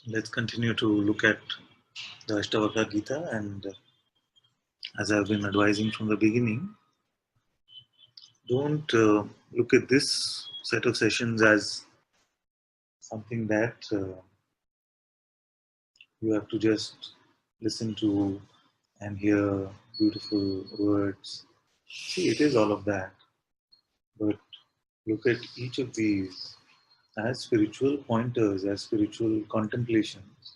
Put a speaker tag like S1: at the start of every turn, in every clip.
S1: Let's continue to look at the Ashtavakra Gita, and as I've been advising from the beginning, don't look at this set of sessions as something that you have to just listen to and hear beautiful words. See, it is all of that, but look at each of these as spiritual pointers, as spiritual contemplations,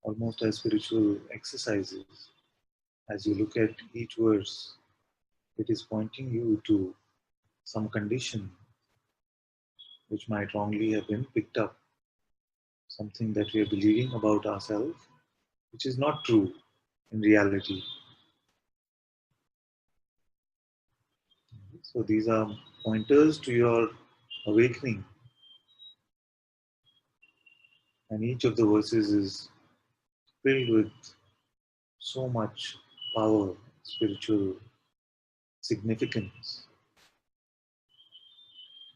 S1: almost as spiritual exercises. As you look at each verse, it is pointing you to some condition which might wrongly have been picked up, something that we are believing about ourselves, which is not true in reality. So these are pointers to your awakening, and each of the verses is filled with so much power, spiritual significance,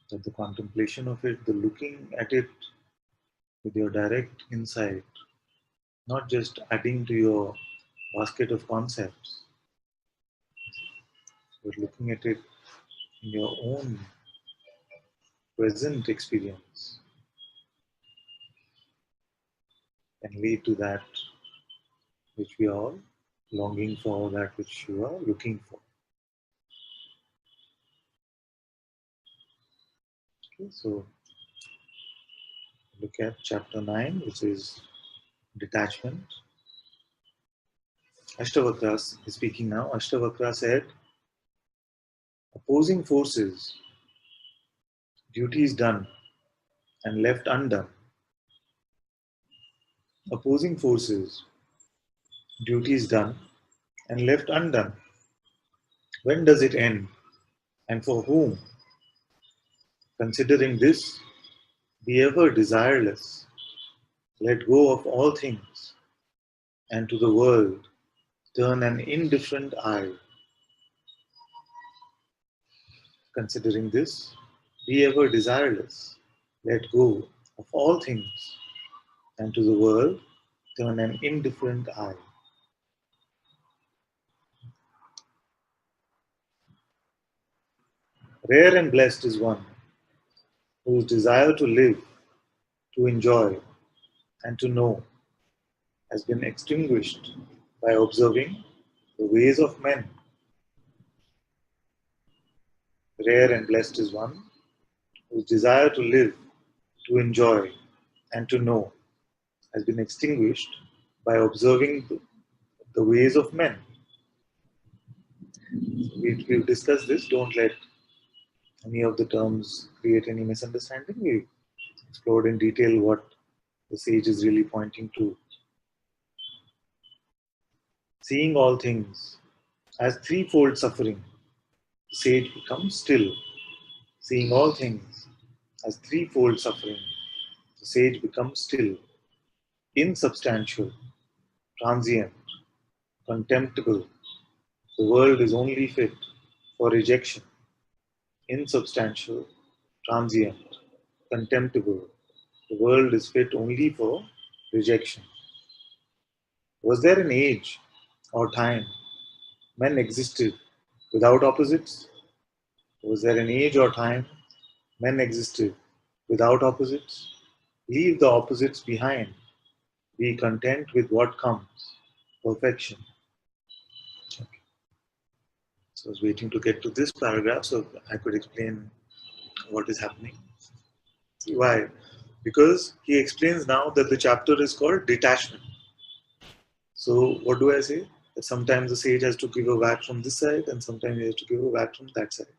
S1: that the contemplation of it, the looking at it with your direct insight, not just adding to your basket of concepts, but looking at it in your own present experience, can lead to that which we are all longing for, that which you are looking for. Okay, so look at chapter 9, which is detachment. Ashtavakra is speaking now. Ashtavakra said, opposing forces, duties done and left undone. Opposing forces, duties done and left undone. When does it end? And for whom? Considering this, be ever desireless. Let go of all things, and to the world turn an indifferent eye. Considering this, be ever desireless. Let go of all things, and to the world turn an indifferent eye. Rare and blessed is one whose desire to live, to enjoy, and to know has been extinguished by observing the ways of men. Rare and blessed is one whose desire to live, to enjoy, and to know has been extinguished by observing the ways of men. We've discussed this. Don't let any of the terms create any misunderstanding. We explored in detail what the sage is really pointing to. Seeing all things as threefold suffering, the sage becomes still. Seeing all things as threefold suffering, the sage becomes still. Insubstantial, transient, contemptible, the world is only fit for rejection. Insubstantial, transient, contemptible, the world is fit only for rejection. Was there an age or time men existed without opposites? Was there an age or time men existed without opposites? Leave the opposites behind. Be content with what comes. Perfection. Okay. So I was waiting to get to this paragraph so I could explain what is happening. See why? Because he explains now that the chapter is called detachment. So what do I say? That sometimes the sage has to give a whack from this side and sometimes he has to give a whack from that side.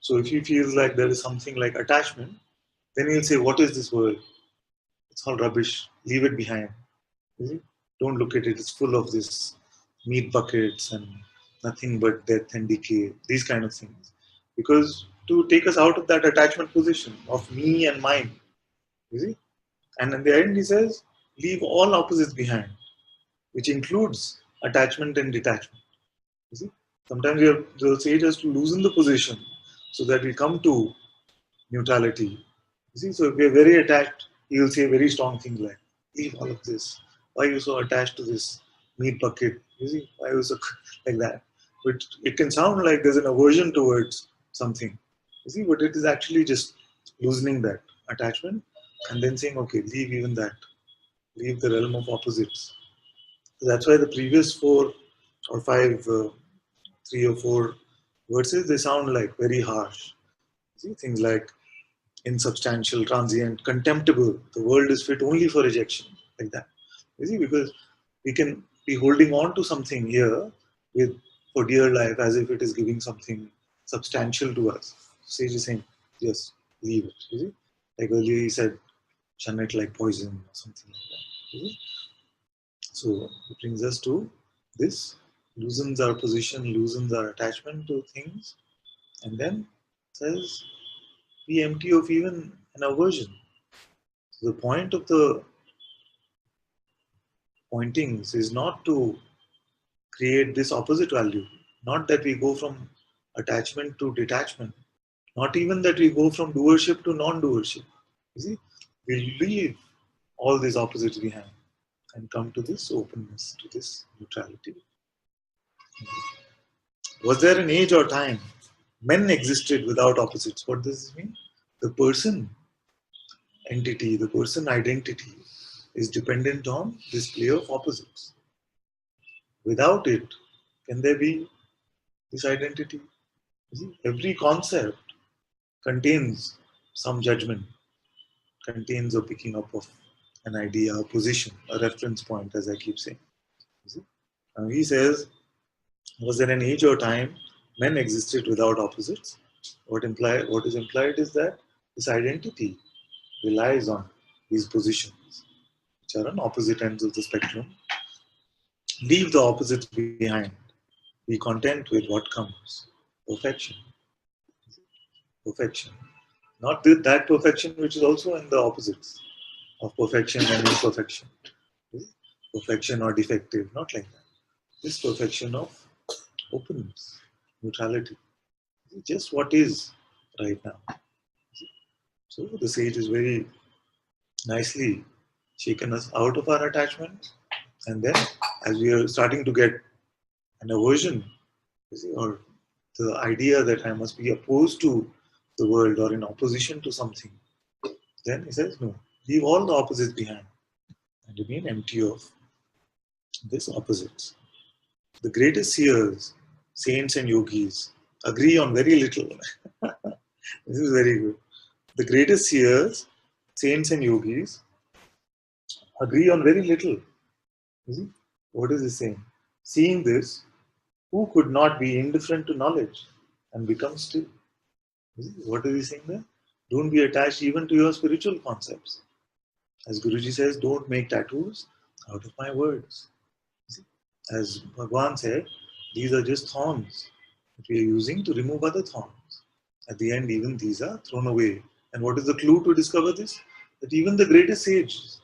S1: So if he feels like there is something like attachment, then he'll say, what is this world? It's all rubbish. Leave it behind. Don't look at it. It's full of this meat buckets and nothing but death and decay. These kind of things. Because to take us out of that attachment position of me and mine. You see? And in the end he says, leave all opposites behind, which includes attachment and detachment. You see? Sometimes the sage has to loosen the position so that we come to neutrality. You see, so if we are very attached, he will say very strong things like, leave all of this. Why are you so attached to this meat bucket? You see, why are you so like that? But it can sound like there's an aversion towards something. You see, but it is actually just loosening that attachment and then saying, okay, leave even that. Leave the realm of opposites. So that's why the previous 4 or 5, 3 or 4 verses, they sound like very harsh. See, things like insubstantial, transient, contemptible. The world is fit only for rejection, like that. You see, because we can be holding on to something here with for dear life as if it is giving something substantial to us. Sage is saying, just leave it. You see, like earlier he said, shun it like poison or something like that. You see? So it brings us to this, loosens our position, loosens our attachment to things, and then says, be empty of even an aversion. So the point of the pointings is not to create this opposite value, not that we go from attachment to detachment, not even that we go from doership to non-doership. You see, we leave all these opposites behind and come to this openness, to this neutrality. Was there an age or time men existed without opposites? What does this mean? The person entity, the person identity is dependent on this play of opposites. Without it, can there be this identity? You see, every concept contains some judgment, contains a picking up of an idea, a position, a reference point, as I keep saying. You see? Now he says, was there an age or time men existed without opposites? What is implied is that this identity relies on these positions, which are on opposite ends of the spectrum. Leave the opposites behind. Be content with what comes. Perfection. Perfection. Not that perfection which is also in the opposites of perfection and imperfection. Perfection or defective, not like that. This perfection of openness, neutrality. Just what is right now. So the sage is very nicely shaken us out of our attachment. And then as we are starting to get an aversion, you see, or the idea that I must be opposed to the world or in opposition to something, then he says, no, leave all the opposites behind and remain empty of these opposites. The greatest seers, saints and yogis agree on very little. This is very good. The greatest seers, saints and yogis agree on very little. You see? What is he saying? Seeing this, who could not be indifferent to knowledge and become still? You see? What is he saying there? Don't be attached even to your spiritual concepts. As Guruji says, don't make tattoos out of my words. You see? As Bhagwan said, these are just thorns that we are using to remove other thorns. At the end, even these are thrown away. And what is the clue to discover this? That even the greatest sages,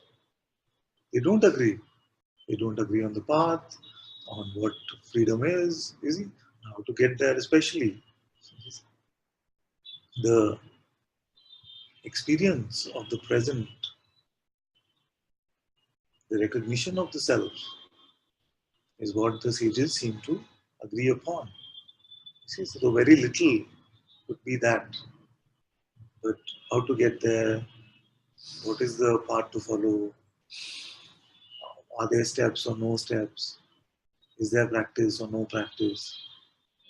S1: they don't agree. They don't agree on the path, on what freedom is, you see, how to get there, especially the experience of the present, the recognition of the self is what the sages seem to agree upon. You see, so very little would be that. But how to get there, what is the path to follow, are there steps or no steps, is there practice or no practice,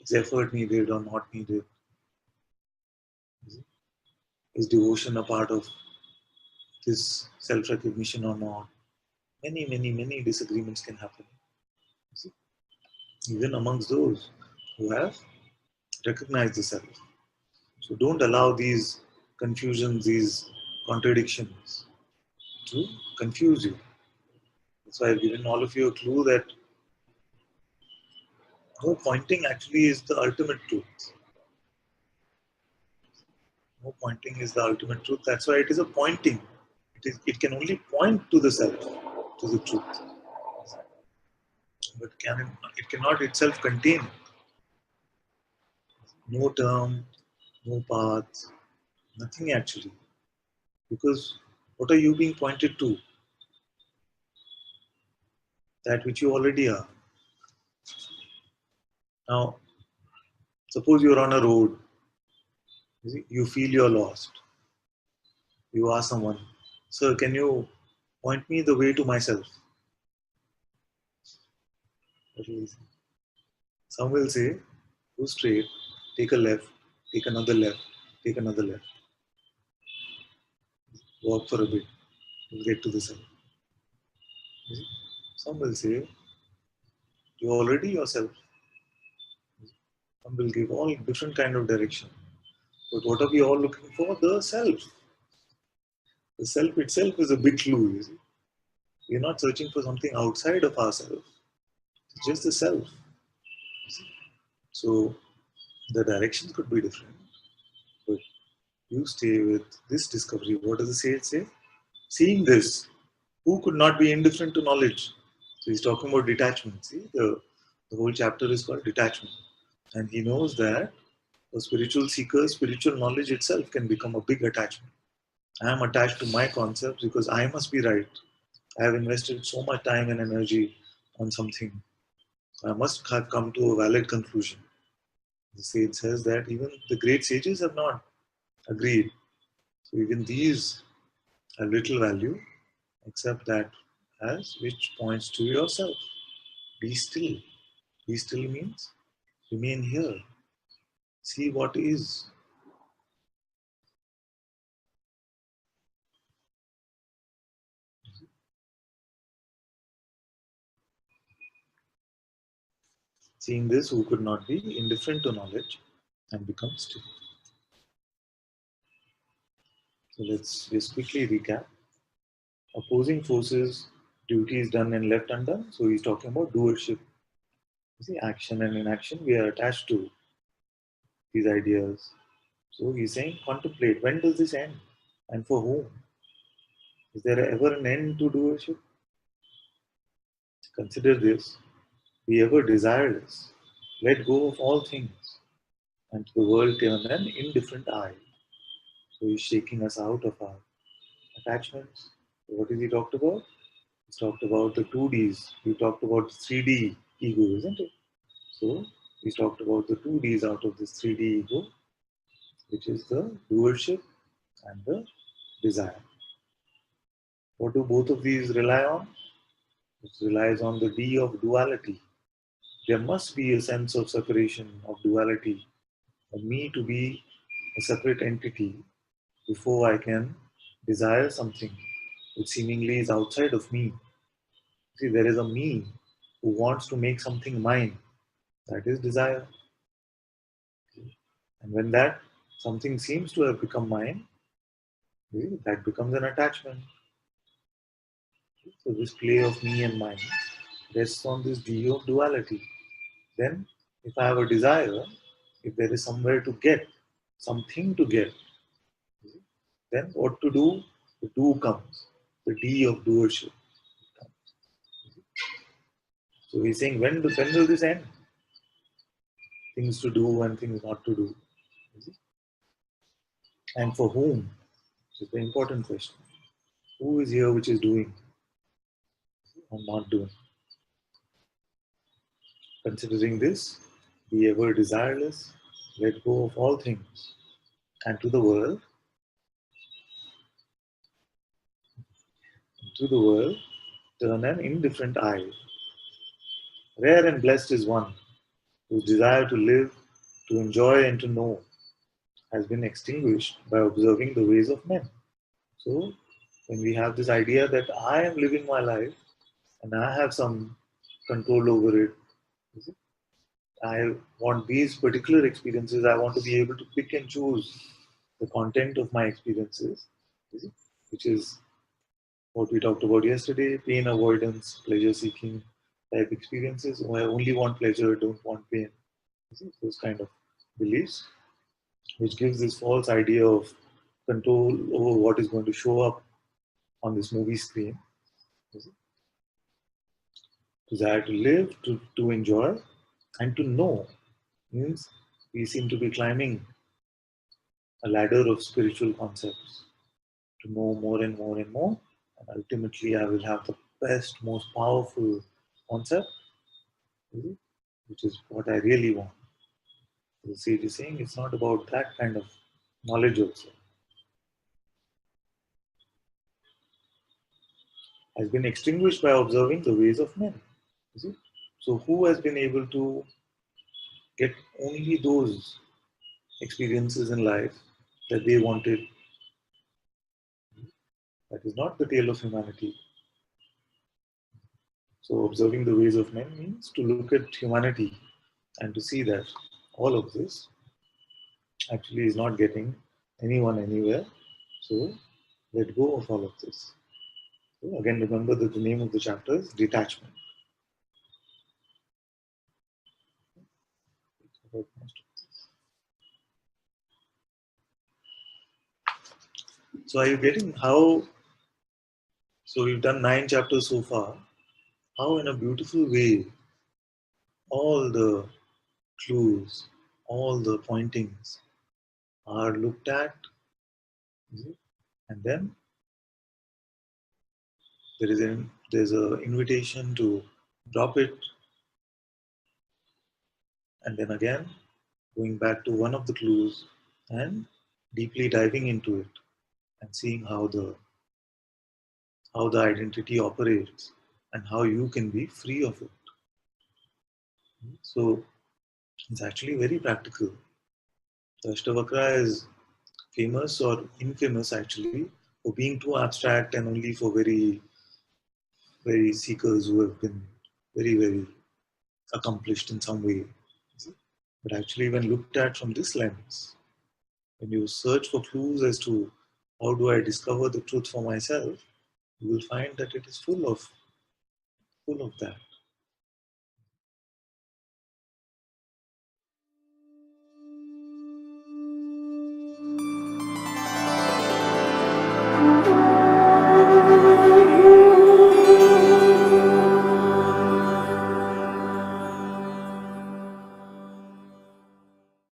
S1: is effort needed or not needed, is devotion a part of this self-recognition or not. Many disagreements can happen. See? Even amongst those who have recognized the self. So don't allow these confusions, these contradictions to confuse you. That's why I've given all of you a clue that no pointing actually is the ultimate truth. No pointing is the ultimate truth. That's why it is a pointing. It can only point to the self, to the truth. But it cannot itself contain no term, no path, nothing actually. Because what are you being pointed to? that which you already are. Now, suppose you're on a road, you feel you're lost. You ask someone, "Sir, can you point me the way to myself?" Very easy. Some will say, "Go straight, take a left, take another left, take another left, walk for a bit, you'll get to the side." Some will say, "You already yourself." Some will give all different kind of direction. But what are we all looking for? The self. The self itself is a big clue. You see? We're not searching for something outside of ourselves. It's just the self. So the directions could be different. But you stay with this discovery. What does the sage say? Seeing this, who could not be indifferent to knowledge? So he's talking about detachment. See, the whole chapter is called detachment. And he knows that a spiritual seeker, spiritual knowledge itself can become a big attachment. I am attached to my concepts because I must be right. I have invested so much time and energy on something. I must have come to a valid conclusion. The sage says that even the great sages have not agreed. So even these have little value, except that as which points to yourself. Be still. Be still means remain here. See what is. Seeing this, who could not be indifferent to knowledge and become still. So let's just quickly recap. Opposing forces, duties done and left undone. So he's talking about doership. You see, action and inaction, we are attached to these ideas. So he's saying, contemplate. When does this end? And for whom? Is there ever an end to doership? Consider this. Be ever desireless. Let go of all things. And to the world turn an indifferent eye. So he's shaking us out of our attachments. So what is he talked about? He's talked about the 2Ds. We talked about 3D ego, isn't it? So he's talked about the 2Ds out of this 3D ego, which is the doership and the desire. What do both of these rely on? It relies on the D of duality. There must be a sense of separation, of duality, of me to be a separate entity before I can desire something which seemingly is outside of me. See, there is a me who wants to make something mine. That is desire. And when that something seems to have become mine, that becomes an attachment. So this play of me and mine rests on this D of duality. Then, if I have a desire, if there is somewhere to get, something to get, then what to do? The do comes. The D of doership comes. So he's saying, when will this end? Things to do and things not to do. And for whom? This is the important question. Who is here which is doing or not doing? Considering this, be ever desireless, let go of all things, and to the world, turn an indifferent eye. Rare and blessed is one whose desire to live, to enjoy, and to know has been extinguished by observing the ways of men. So, when we have this idea that I am living my life and I have some control over it, I want these particular experiences, I want to be able to pick and choose the content of my experiences, which is what we talked about yesterday, pain avoidance, pleasure seeking type experiences. I only want pleasure, don't want pain. Those kind of beliefs, which gives this false idea of control over what is going to show up on this movie screen. Desire to live, to enjoy, and to know means we seem to be climbing a ladder of spiritual concepts to know more and more and more. And ultimately, I will have the best, most powerful concept, which is what I really want. The sage is saying it's not about that kind of knowledge also. Has been extinguished by observing the ways of men. You see? So who has been able to get only those experiences in life that they wanted? That is not the tale of humanity. So observing the ways of men means to look at humanity and to see that all of this actually is not getting anyone anywhere. So let go of all of this. So again, remember that the name of the chapter is detachment. So are you getting how? So we've done 9 chapters so far. How in a beautiful way all the clues, all the pointings are looked at, and then there's a invitation to drop it, and then again going back to one of the clues and deeply diving into it and seeing how the identity operates and how you can be free of it. So it's actually very practical. The Ashtavakra is famous or infamous actually for being too abstract and only for very, very seekers who have been very, very accomplished in some way. But actually, when looked at from this lens, when you search for clues as to how do I discover the truth for myself, you will find that it is full of that.